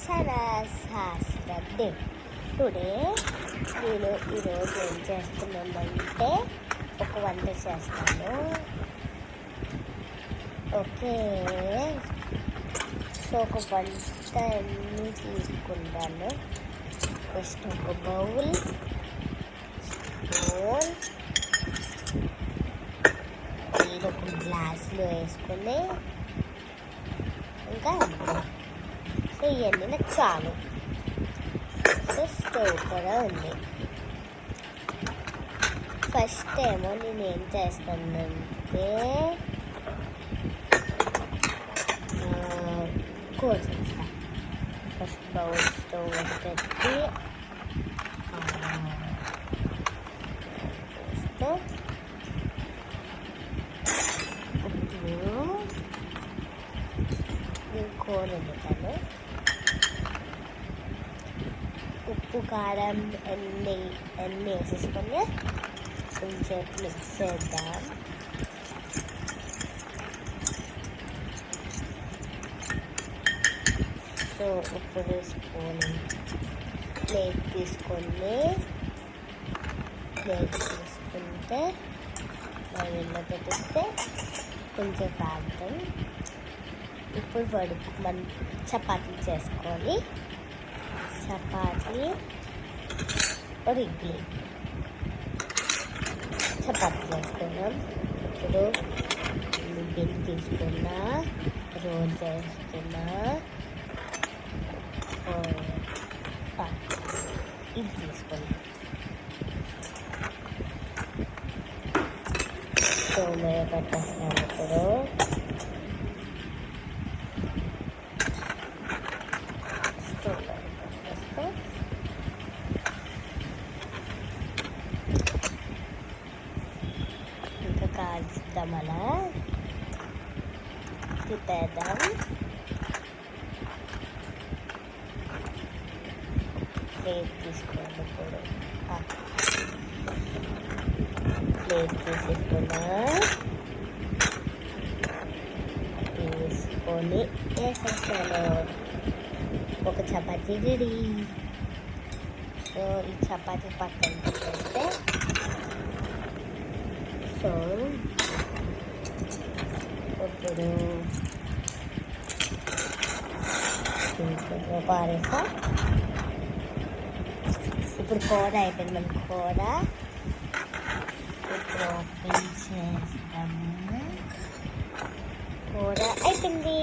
అక్షర శాస్త్రజ్ఞ. Today నేను ఈరోజు ఏం చేస్తున్నానంటే ఒక వంట చేస్తాను. ఓకే, సో ఒక వంట అన్నీ తీసుకుంటాను. ఫస్ట్ ఒక బౌల్, స్పూన్, ఇది ఒక గ్లాస్లో వేసుకొని ఇంకా సో ఇవన్నీ నాకు చాలు. సో స్టవ్ కూడా ఉంది. ఫస్ట్ ఏమో నేను ఏం చేస్తానంటే కూర చేస్తాను. ఫస్ట్ బౌల్ స్టవ్ పెట్టి కూర వండుతాను. ఉప్పు, కారం అన్నీ వేసేసుకొని కొంచెం మిక్స్ చేద్దాం. సో ఉప్పు వేసుకొని ప్లేట్ తీసుకుంటే నైవేద్యం పెట్టిస్తే కొంచెం ప్రాంతం. ఇప్పుడు మనం చపాతీ చేసుకోవాలి. చపాతీ ఒక ఇడ్లీ చపాతీ చేసుకున్నాం. ఇప్పుడు బియ్యం తీసుకున్నా, రోల్ చేస్తున్నా, ఇది తీసుకున్నా. స్టవ్ మీద పెట్టేస్తాను. ఇప్పుడు స్టవ్ మీద పెట్టేస్తే ఇంకా కాల్చుద్దాం. అలా తిప్పేద్దాం. ప్లేట్ తీసుకోండి. ఇప్పుడు ప్లేట్ తీసుకొని వేసేస్తాను. ఒక చపాతీ రెడీ. సో ఈ చపాతీ పక్కన పెట్టేస్తే సో ఇప్పుడు పారేసా. ఇప్పుడు కూర అయిపోయింది. మన కూర ఇప్పుడు ఓపెన్ చేస్తాము. కూర అయిపోయింది.